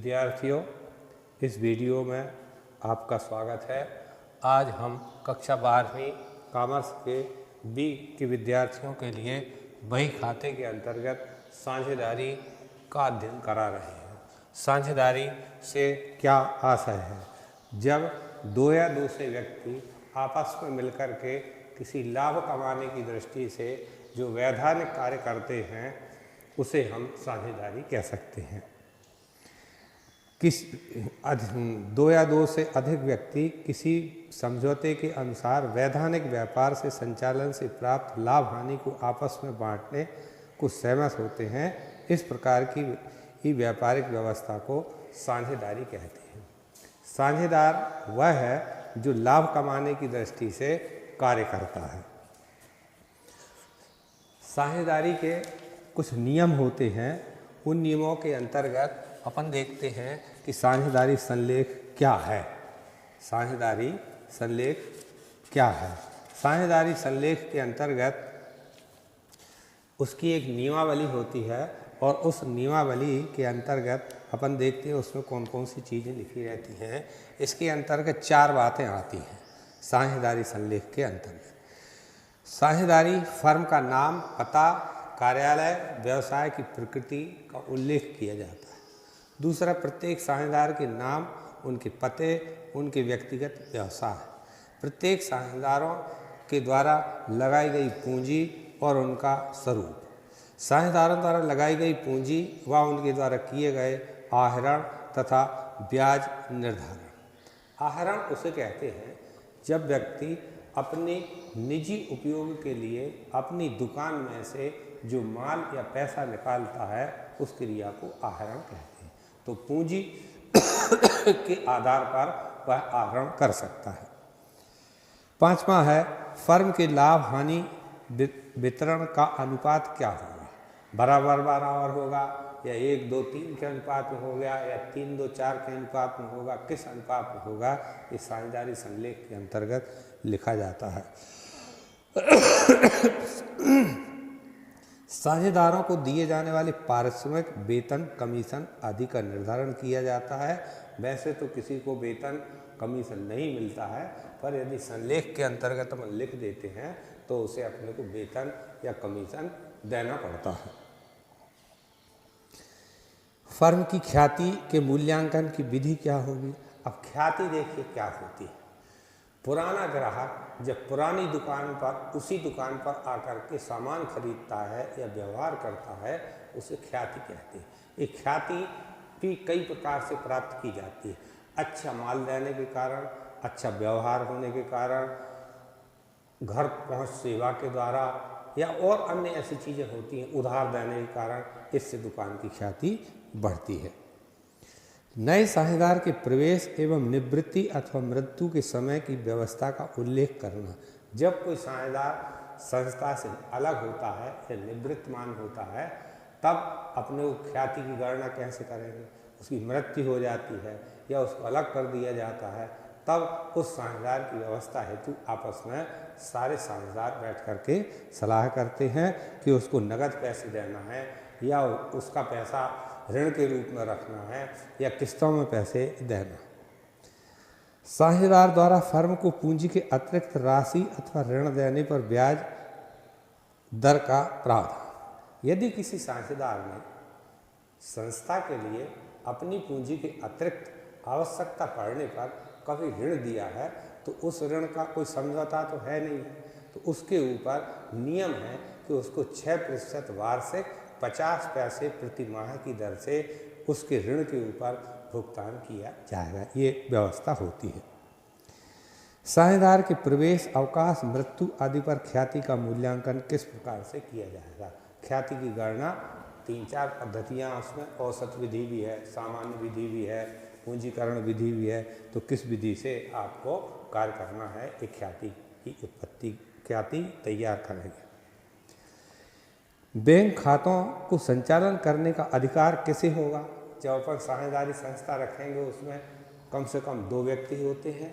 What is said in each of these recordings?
विद्यार्थियों, इस वीडियो में आपका स्वागत है। आज हम कक्षा 12वीं कॉमर्स के बी के विद्यार्थियों के लिए बही खाते के अंतर्गत साझेदारी का अध्ययन करा रहे हैं। साझेदारी से क्या आशय है? जब दो या दो से व्यक्ति आपस में मिलकर के किसी लाभ कमाने की दृष्टि से जो वैधानिक कार्य करते हैं उसे हम साझेदारी कह सकते हैं। दो या दो से अधिक व्यक्ति किसी समझौते के अनुसार वैधानिक व्यापार से संचालन से प्राप्त लाभ हानि को आपस में बांटने को सहमत होते हैं। इस प्रकार की व्यापारिक व्यवस्था को साझेदारी कहते हैं। साझेदार वह है जो लाभ कमाने की दृष्टि से कार्य करता है। साझेदारी के कुछ नियम होते हैं। उन नियमों के अंतर्गत अपन देखते हैं कि साझेदारी संलेख क्या है। साझेदारी संलेख क्या है? साझेदारी संलेख के अंतर्गत उसकी एक नियमावली होती है और उस नियमावली के अंतर्गत अपन देखते हैं उसमें कौन कौन सी चीज़ें लिखी रहती हैं। इसके अंतर्गत 4 बातें आती हैं साझेदारी संलेख के अंतर्गत। साझेदारी फर्म का नाम, पता, कार्यालय, व्यवसाय की प्रकृति का उल्लेख किया जाता है। दूसरा, प्रत्येक साझेदार के नाम, उनके पते, उनके व्यक्तिगत व्यवसाय, प्रत्येक साझेदारों के द्वारा लगाई गई पूंजी और उनका स्वरूप, साझेदारों द्वारा लगाई गई पूंजी व उनके द्वारा किए गए आहरण तथा ब्याज निर्धारण। आहरण उसे कहते हैं जब व्यक्ति अपने निजी उपयोग के लिए अपनी दुकान में से जो माल या पैसा निकालता है उस क्रिया को आहरण कहते हैं। तो पूंजी के आधार पर वह आहरण कर सकता है। 5वां है, फर्म के लाभ हानि वितरण का अनुपात क्या होगा? बराबर बराबर होगा या 1, 2, 3 के अनुपात में होगा या 3, 2, 4 के अनुपात में होगा? किस अनुपात में होगा? इस साझेदारी संलेख के अंतर्गत लिखा जाता है। साझेदारों को दिए जाने वाले पारिश्रमिक, वेतन, कमीशन आदि का निर्धारण किया जाता है। वैसे तो किसी को वेतन, कमीशन नहीं मिलता है, पर यदि संलेख के अंतर्गत हम लिख देते हैं तो उसे अपने को वेतन या कमीशन देना पड़ता है। फर्म की ख्याति के मूल्यांकन की विधि क्या होगी? अब ख्याति देखिए क्या होती है। पुराना ग्राहक जब पुरानी दुकान पर उसी दुकान पर आकर के सामान खरीदता है या व्यवहार करता है उसे ख्याति कहते हैं। ये ख्याति भी कई प्रकार से प्राप्त की जाती है। अच्छा माल देने के कारण, अच्छा व्यवहार होने के कारण, घर पहुंच सेवा के द्वारा या और अन्य ऐसी चीज़ें होती हैं, उधार देने के कारण इससे दुकान की ख्याति बढ़ती है। नए साझेदार के प्रवेश एवं निवृत्ति अथवा मृत्यु के समय की व्यवस्था का उल्लेख करना। जब कोई साझेदार संस्था से अलग होता है या निवृत्तमान होता है तब अपने को ख्याति की गणना कैसे करेंगे? उसकी मृत्यु हो जाती है या उसको अलग कर दिया जाता है तब उस साझेदार की व्यवस्था हेतु आपस में सारे साझेदार बैठ करके सलाह करते हैं कि उसको नगद पैसे देना है या उसका पैसा ऋण के रूप में रखना है या किस्तों में पैसे देना। साझेदार द्वारा फर्म को पूंजी के अतिरिक्त राशि अथवा ऋण देने पर ब्याज दर का प्रावधान। यदि किसी साझेदार ने संस्था के लिए अपनी पूंजी के अतिरिक्त आवश्यकता पड़ने पर कभी ऋण दिया है तो उस ऋण का कोई समझौता तो है नहीं, तो उसके ऊपर नियम है कि उसको 6% वार्षिक 50 पैसे प्रति माह की दर से उसके ऋण के ऊपर भुगतान किया जाएगा। ये व्यवस्था होती है। साझेदार के प्रवेश, अवकाश, मृत्यु आदि पर ख्याति का मूल्यांकन किस प्रकार से किया जाएगा? ख्याति की गणना 3-4 पद्धतियाँ उसमें औसत विधि भी है, सामान्य विधि भी है, पूंजीकरण विधि भी है। तो किस विधि से आपको कार्य करना है एक ख्याति की उत्पत्ति, ख्याति तैयार करेंगे। बैंक खातों को संचालन करने का अधिकार किसे होगा? जब अपन साझेदारी संस्था रखेंगे उसमें कम से कम 2 व्यक्ति होते हैं,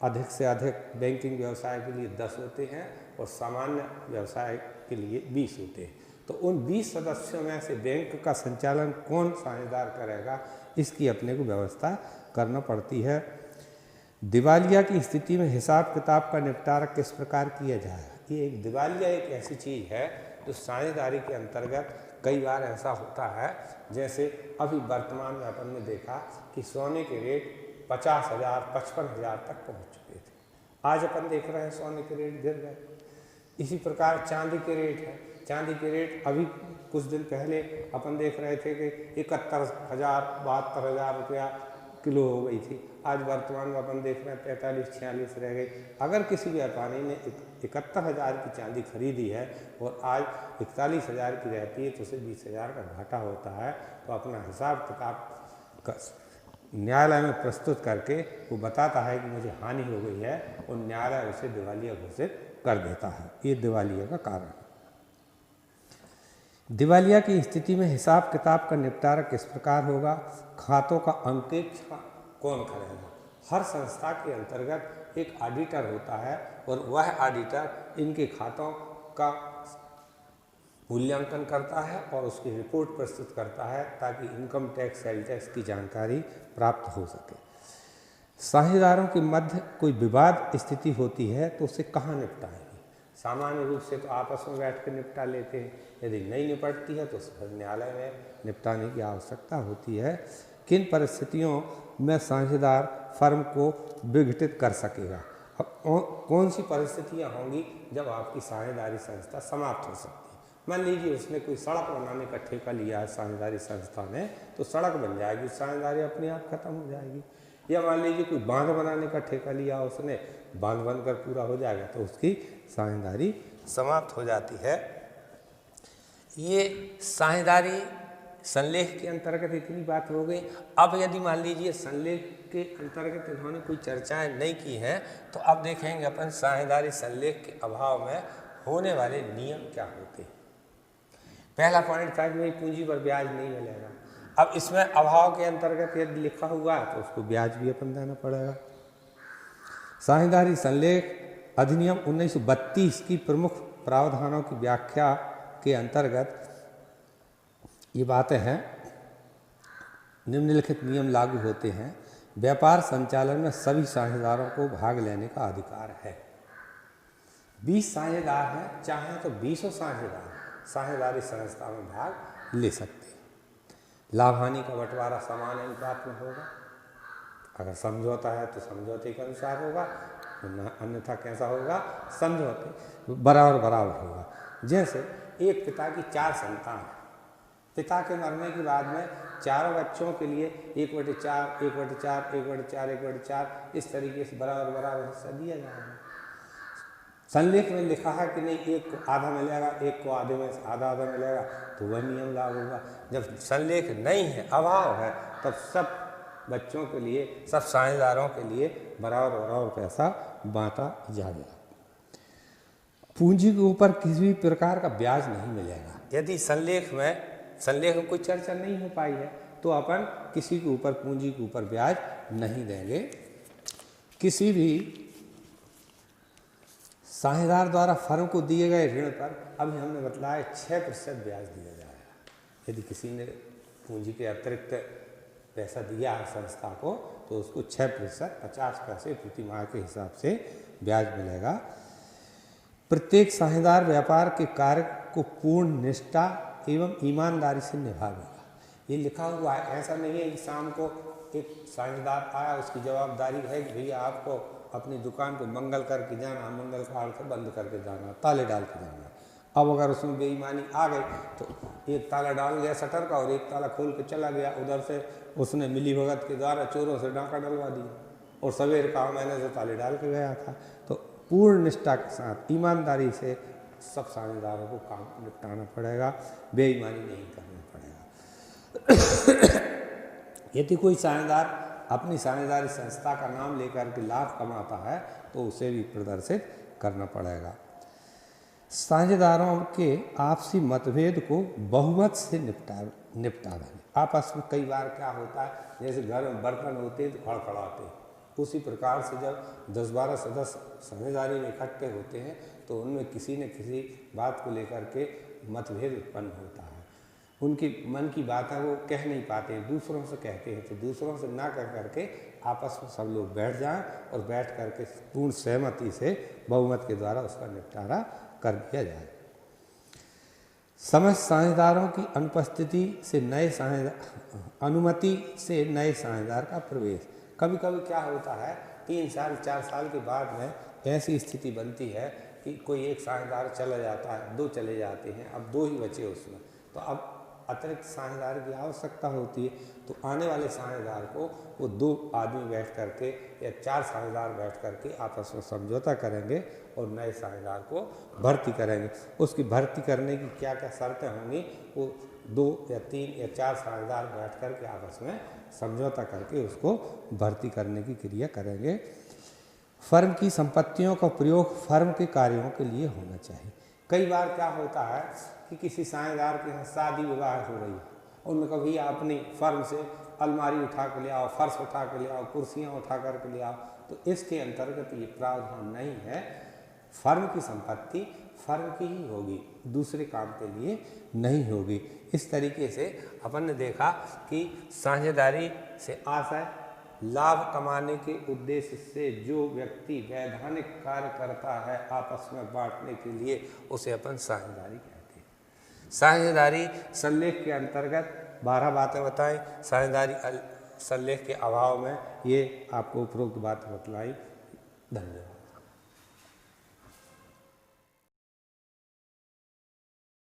अधिक से अधिक बैंकिंग व्यवसाय के लिए 10 होते हैं और सामान्य व्यवसाय के लिए 20 होते हैं। तो उन 20 सदस्यों में से बैंक का संचालन कौन साझेदार करेगा, इसकी अपने को व्यवस्था करना पड़ती है। दिवालिया की स्थिति में हिसाब किताब का निपटारा किस प्रकार किया जाएगा। ये एक दिवालिया एक ऐसी चीज़ है जो साझेदारी के अंतर्गत कई बार ऐसा होता है, जैसे अभी वर्तमान में अपन ने देखा कि सोने के रेट 50,000 55,000 तक पहुंच चुके थे। आज अपन देख रहे हैं सोने के रेट गिर गए। इसी प्रकार चांदी के रेट है, चांदी के रेट अभी कुछ दिन पहले अपन देख रहे थे कि 71,000 72,000 रुपया किलो हो गई थी। आज वर्तमान में अपन देख रहे हैं 45-46 रह गई। अगर किसी व्यापारी ने 71,000 की चांदी खरीदी है और आज 41,000 की रहती है तो उसे 20,000 का घाटा होता है। तो अपना हिसाब किताब न्यायालय में प्रस्तुत करके वो बताता है कि मुझे हानि हो गई है और न्यायालय उसे दिवालिया घोषित कर देता है। ये दिवालिया का कारण है। दिवालिया की स्थिति में हिसाब किताब का निपटारा किस प्रकार होगा। खातों का अंकेक्षण कौन करेगा। हर संस्था के अंतर्गत एक ऑडिटर होता है और वह ऑडिटर इनके खातों का मूल्यांकन करता है और उसकी रिपोर्ट प्रस्तुत करता है ताकि इनकम टैक्स सेल टैक्स की जानकारी प्राप्त हो सके। साझेदारों के मध्य कोई विवाद स्थिति होती है तो उसे कहाँ निपटाएंगे। सामान्य रूप से तो आपस में बैठ कर निपटा लेते हैं, यदि नहीं निपटती है तो फिर न्यायालय में निपटाने की आवश्यकता होती है। किन परिस्थितियों में साझेदार फर्म को विघटित कर सकेगा। अब कौन सी परिस्थितियां होंगी जब आपकी साझेदारी संस्था समाप्त हो सकती है। मान लीजिए उसने कोई सड़क बनाने का ठेका लिया है साझेदारी संस्था ने, तो सड़क बन जाएगी, साझेदारी अपने आप खत्म हो जाएगी। या मान लीजिए कोई बांध बनाने का ठेका लिया उसने, बांध बनकर पूरा हो जाएगा तो उसकी साझेदारी समाप्त हो जाती है। ये साझेदारी संलेख के अंतर्गत इतनी बात हो गई। अब यदि मान लीजिए संलेख के अंतर्गत इन्होंने कोई चर्चाएं नहीं की हैं तो अब देखेंगे अपन साझेदारी संलेख के अभाव में होने वाले नियम क्या होते हैं। पहला पॉइंट था कि भाई पूंजी पर ब्याज नहीं मिलेगा। अब इसमें अभाव के अंतर्गत यदि लिखा हुआ है तो उसको ब्याज भी अपन देना पड़ेगा। साझेदारी संलेख अधिनियम 1932 की प्रमुख प्रावधानों की व्याख्या के अंतर्गत ये बातें हैं। निम्नलिखित नियम लागू होते हैं। व्यापार संचालन में सभी साझेदारों को भाग लेने का अधिकार है। 20 साझेदार हैं, चाहे तो 20 साझेदार साझेदारी संस्था में भाग ले सकते हैं। लाभ हानि का बंटवारा समान अनुपात में होगा। अगर समझौता है तो समझौते के अनुसार होगा, अन्यथा कैसा होगा, समझौते बराबर बराबर होगा। जैसे एक पिता की 4 संतान है, पिता के मरने के बाद में चारों बच्चों के लिए 1/4, 1/4, 1/4, 1/4 इस तरीके से बराबर बराबर हिस्सा दिया जाएगा। संलेख में लिखा है कि नहीं एक को आधा मिलेगा, एक को आधे में आधा आधा मिलेगा, तो वह नियम लागू होगा। जब संलेख नहीं है, अभाव है, तब सब बच्चों के लिए, सब साझेदारों के लिए बराबर बराबर पैसा बांटा जाएगा। पूंजी के ऊपर किसी भी प्रकार का ब्याज नहीं मिलेगा। यदि संलेख में कोई चर्चा नहीं हो पाई है तो अपन किसी के ऊपर पूंजी के ऊपर ब्याज नहीं देंगे। किसी भी साझेदार द्वारा फर्म को दिए गए ऋण पर अभी हमने बतलाया 6% ब्याज दिया जाएगा। यदि किसी ने पूंजी के अतिरिक्त पैसा दिया है संस्था को तो उसको 6% 50 पैसे प्रति माह के हिसाब से ब्याज मिलेगा। प्रत्येक साझेदार व्यापार के कार्य को पूर्ण निष्ठा एवं ईमानदारी से निभाएगा। ये लिखा हुआ है, ऐसा नहीं है कि शाम को एक साझेदार आया, उसकी जवाबदारी है कि भैया आपको अपनी दुकान को मंगल करके जाना, मंगल काल से बंद करके जाना, ताले डाल के जाना। अब अगर उसमें बेईमानी आ गई तो एक ताला डाल गया शटर का और एक ताला खोल के चला गया, उधर से उसने मिली भगत के द्वारा चोरों से डाका डलवा दिया और सवेर कहा मैंने तो ताले डाल के गया था। तो पूर्ण निष्ठा के साथ ईमानदारी से सब साझेदारों को काम निपटाना पड़ेगा, बेईमानी नहीं करना पड़ेगा। यदि कोई साझेदार अपनी साझेदारी संस्था का नाम लेकर के लाभ कमाता है तो उसे भी प्रदर्शित करना पड़ेगा। साझेदारों के आपसी मतभेद को बहुमत से निपटा दें। आपस में कई बार क्या होता है, जैसे घर में बर्तन होते हैं तो खड़खड़ाते हैं, उसी प्रकार से जब 10-12 सदस्य साझेदारी में इकट्ठे होते हैं तो उनमें किसी न किसी बात को लेकर के मतभेद उत्पन्न होता है। उनकी मन की बातें वो कह नहीं पाते, दूसरों से कहते हैं, तो दूसरों से ना कह करके आपस में सब लोग बैठ जाएं और बैठ करके पूर्ण सहमति से बहुमत के द्वारा उसका निपटारा कर दिया जाए। समस्त साझेदारों की अनुपस्थिति से अनुमति से नए साझेदार का प्रवेश। कभी कभी क्या होता है, 3 साल 4 साल के बाद में ऐसी स्थिति बनती है कि कोई एक साझेदार चला जाता है, 2 चले जाते हैं, अब 2 ही बचे उसमें, तो अब अतिरिक्त साझेदार की आवश्यकता होती है। तो आने वाले साझेदार को वो 2 आदमी बैठ करके या 4 साझेदार बैठ करके आपस में समझौता करेंगे और नए साझेदार को भर्ती करेंगे। उसकी भर्ती करने की क्या क्या शर्तें होंगी, वो 2 या 3 या 4 साझेदार बैठ करके आपस में समझौता करके उसको भर्ती करने की क्रिया करेंगे। फर्म की संपत्तियों का प्रयोग फर्म के कार्यों के लिए होना चाहिए। कई बार क्या होता है कि किसी साझेदार के यहाँ शादी विवाह हो रही है, उनमें कभी अपनी फर्म से अलमारी उठा कर ले आओ, फर्श उठा कर ले आओ, कुर्सियाँ उठा कर के ले आओ, तो इसके अंतर्गत ये प्रावधान नहीं है। फर्म की संपत्ति फर्म की ही होगी, दूसरे काम के लिए नहीं होगी। इस तरीके से अपन ने देखा कि साझेदारी से आशय लाभ कमाने के उद्देश्य से जो व्यक्ति वैधानिक कार्य करता है आपस में बांटने के लिए, उसे अपन साझेदारी कहते हैं। साझेदारी संलेख के अंतर्गत 12 बातें बताएं। साझेदारी संलेख के अभाव में ये आपको उपरोक्त बात बतलाई। धन्यवाद।